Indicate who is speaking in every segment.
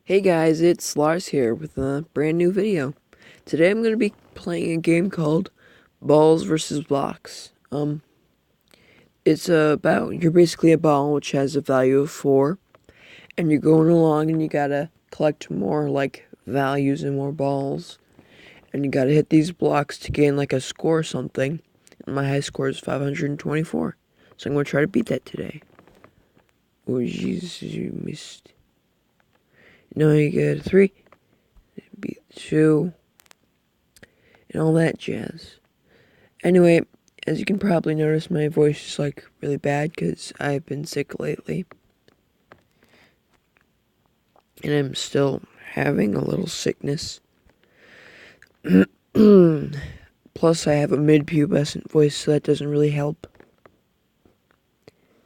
Speaker 1: Hey guys, it's Lars here with a brand new video. Today I'm going to be playing a game called Balls versus Blocks. It's about, you're basically a ball which has a value of 4, and you're going along and you gotta collect more, like, values and more balls. And you gotta hit these blocks to gain, like, a score or something. And my high score is 524. So I'm going to try to beat that today. Oh, jeez, you missed. No, you get a 3, beat 2. And all that jazz. Anyway, as you can probably notice, my voice is like really bad because I've been sick lately. And I'm still having a little sickness. Plus, I have a mid-pubescent voice, so that doesn't really help.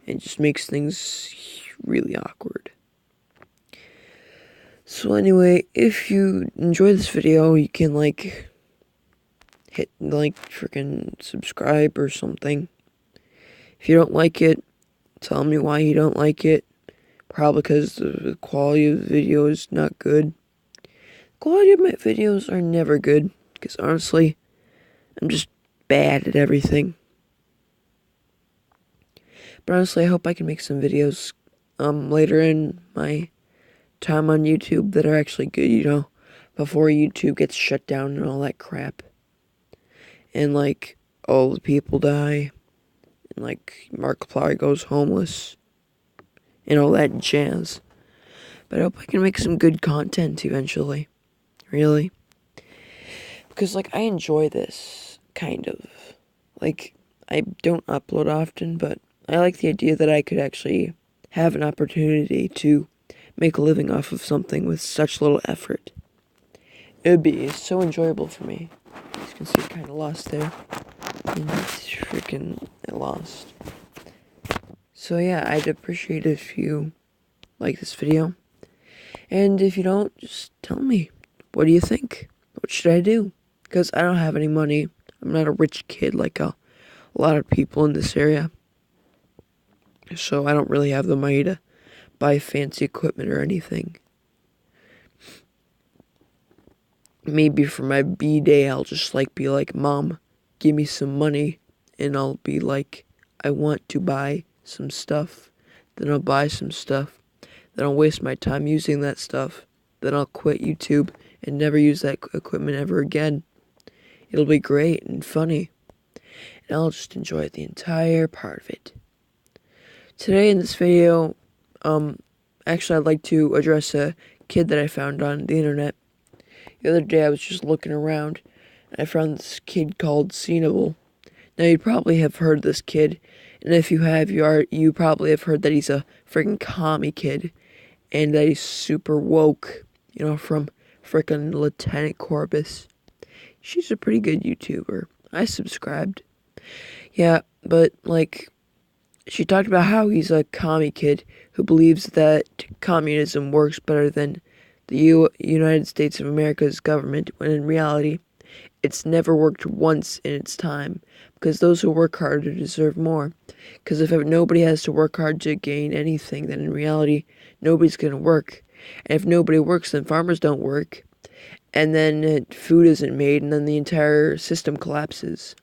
Speaker 1: It just makes things really awkward. So anyway, if you enjoy this video, you can hit freaking subscribe or something. If you don't like it, tell me why you don't like it. Probably because the quality of the video is not good. The quality of my videos are never good, because honestly, I'm just bad at everything. But honestly, I hope I can make some videos later in my time on YouTube that are actually good, before YouTube gets shut down and all that crap. And all the people die, and Markiplier goes homeless, and all that jazz. But I hope I can make some good content eventually. Really. Because, I enjoy this, kind of. I don't upload often, but I like the idea that I could actually have an opportunity to make a living off of something with such little effort. It would be so enjoyable for me. As you can see, kind of lost there. And it's freaking lost. So yeah, I'd appreciate it if you like this video. And if you don't, just tell me. What do you think? What should I do? Because I don't have any money. I'm not a rich kid like a lot of people in this area. So I don't really have the money to buy fancy equipment or anything. Maybe for my B-day, I'll just be like, Mom, give me some money. And I'll be like, I want to buy some stuff. Then I'll buy some stuff. Then I'll waste my time using that stuff. Then I'll quit YouTube and never use that equipment ever again. It'll be great and funny. And I'll just enjoy the entire part of it. Today in this video, actually I'd like to address a kid that I found on the internet. The other day I was just looking around, and I found this kid called Cenable. Now you'd probably have heard this kid, and if you have, you probably have heard that he's a freaking commie kid, and that he's super woke, from freaking Lieutenant Corbus. She's a pretty good YouTuber. I subscribed. Yeah, but she talked about how he's a commie kid who believes that communism works better than the United States of America's government, when in reality, it's never worked once in its time, because those who work harder deserve more. Because if nobody has to work hard to gain anything, then in reality, nobody's going to work. And if nobody works, then farmers don't work. And then food isn't made, and then the entire system collapses.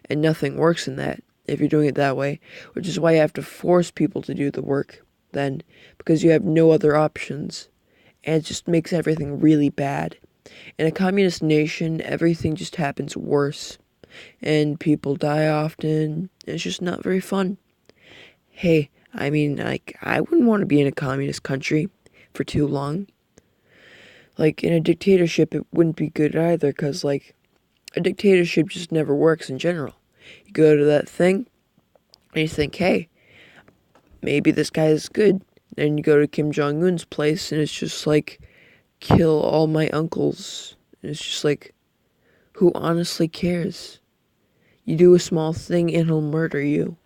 Speaker 1: And nothing works in that, if you're doing it that way. Which is why you have to force people to do the work, then, because you have no other options. And it just makes everything really bad. In a communist nation, everything just happens worse. And people die often. It's just not very fun. Hey, I wouldn't want to be in a communist country for too long. In a dictatorship, it wouldn't be good either, because, a dictatorship just never works in general. You go to that thing, and you think, hey, maybe this guy is good. And you go to Kim Jong-un's place, and it's just kill all my uncles. And it's just who honestly cares? You do a small thing, and he'll murder you.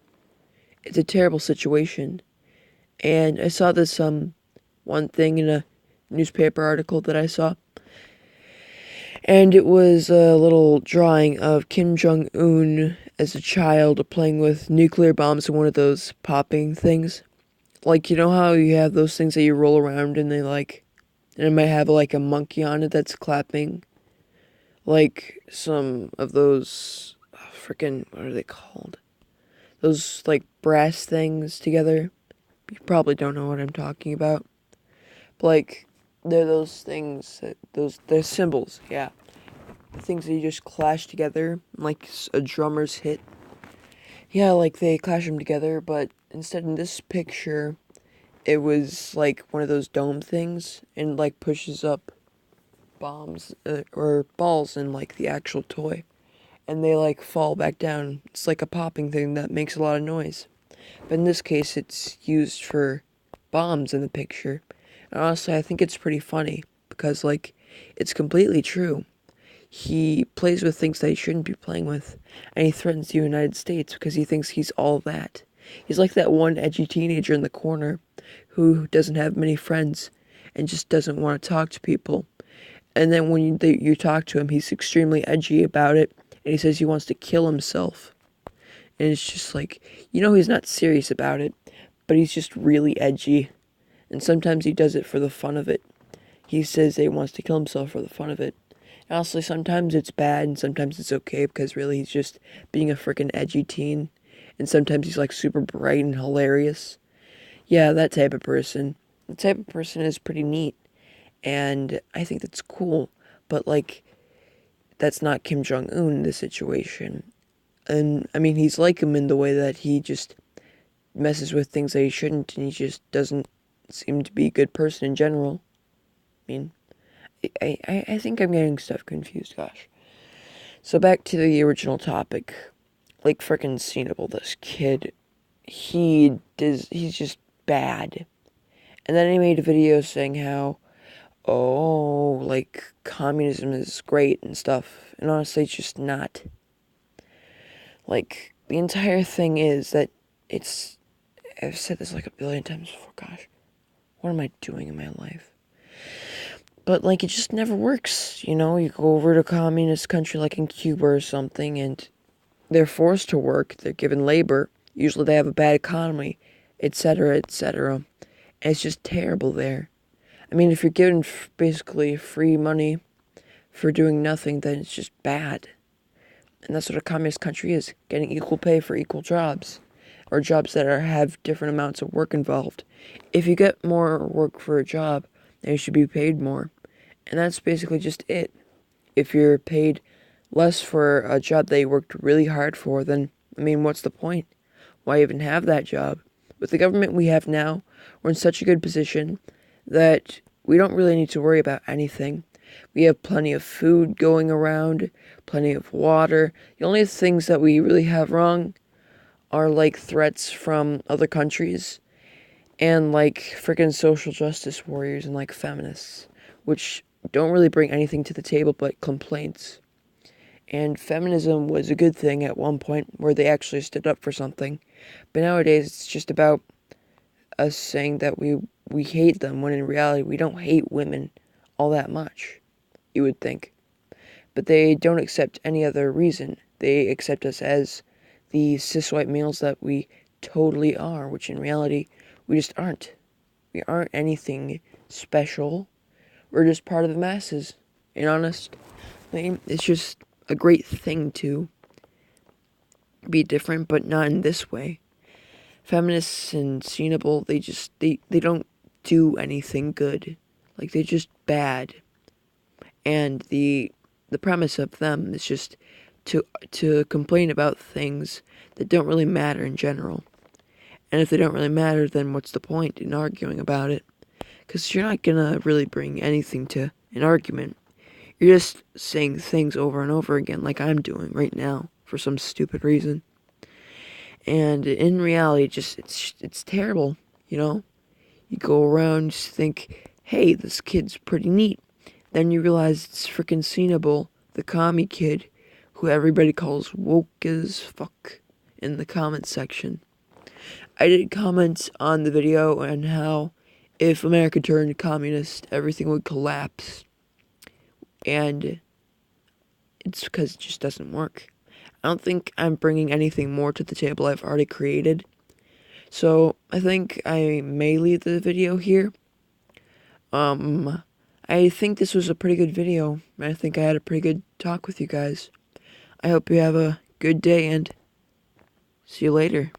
Speaker 1: It's a terrible situation. And I saw this, one thing in a newspaper article that I saw. And it was a little drawing of Kim Jong-un as a child playing with nuclear bombs in one of those popping things. You know how you have those things that you roll around and they and it might have like a monkey on it that's clapping, like some of those freaking, what are they called? Those like brass things together. You probably don't know what I'm talking about. But like they're those things, they're cymbals, yeah. The things that you just clash together, like a drummer's hit. Yeah, like they clash them together, but instead in this picture, it was like one of those dome things and like pushes up bombs or balls in like the actual toy, and they like fall back down. It's like a popping thing that makes a lot of noise. But in this case, it's used for bombs in the picture. And honestly, I think it's pretty funny because like it's completely true. He plays with things that he shouldn't be playing with, and he threatens the United States because he thinks he's all that. He's like that one edgy teenager in the corner who doesn't have many friends and just doesn't want to talk to people. And then when you talk to him, he's extremely edgy about it, and he says he wants to kill himself. And it's just like, he's not serious about it, but he's just really edgy. And sometimes he does it for the fun of it. He says that he wants to kill himself for the fun of it. And honestly, sometimes it's bad and sometimes it's okay because really he's just being a freaking edgy teen. And sometimes he's like super bright and hilarious. Yeah, that type of person. The type of person is pretty neat. And I think that's cool. But like, that's not Kim Jong-un in this situation. And I mean, he's like him in the way that he just messes with things that he shouldn't, and he just doesn't seem to be a good person in general. I mean, I think I'm getting stuff confused, gosh. So back to the original topic. Like frickin' Cenable, this kid, he's just bad. And then he made a video saying how, oh, like, communism is great and stuff. And honestly, it's just not. Like, the entire thing is that I've said this like a billion times before, gosh. What am I doing in my life? But, like, it just never works, you go over to a communist country like in Cuba or something, and they're forced to work, they're given labor, usually they have a bad economy, etc., etc., and it's just terrible there. I mean, if you're given basically free money for doing nothing, then it's just bad. And that's what a communist country is, getting equal pay for equal jobs, or jobs that have different amounts of work involved. If you get more work for a job, then you should be paid more. And that's basically just it. If you're paid less for a job that you worked really hard for, then, I mean, what's the point? Why even have that job? With the government we have now, we're in such a good position that we don't really need to worry about anything. We have plenty of food going around, plenty of water. The only things that we really have wrong are like threats from other countries and like freaking social justice warriors and like feminists, which don't really bring anything to the table but complaints. And feminism was a good thing at one point where they actually stood up for something. But nowadays it's just about us saying that we hate them when in reality we don't hate women all that much, you would think. But they don't accept any other reason. They accept us as the cis-white males that we totally are, which in reality we just aren't. We aren't anything special. We're just part of the masses. And honestly, it's just a great thing to be different, but not in this way. Feminists and Cenable, they don't do anything good. Like, they're just bad. And the premise of them is just to complain about things that don't really matter in general. And if they don't really matter, then what's the point in arguing about it? Because you're not gonna really bring anything to an argument. You're just saying things over and over again like I'm doing right now for some stupid reason. And in reality, it's terrible, You go around and just think, hey, this kid's pretty neat. Then you realize it's frickin' Cenable, the Commie Kid, who everybody calls woke as fuck in the comments section. I did comment on the video on how if America turned communist, everything would collapse. And it's because it just doesn't work. I don't think I'm bringing anything more to the table I've already created. So I think I may leave the video here. I think this was a pretty good video. I think I had a pretty good talk with you guys. I hope you have a good day and see you later.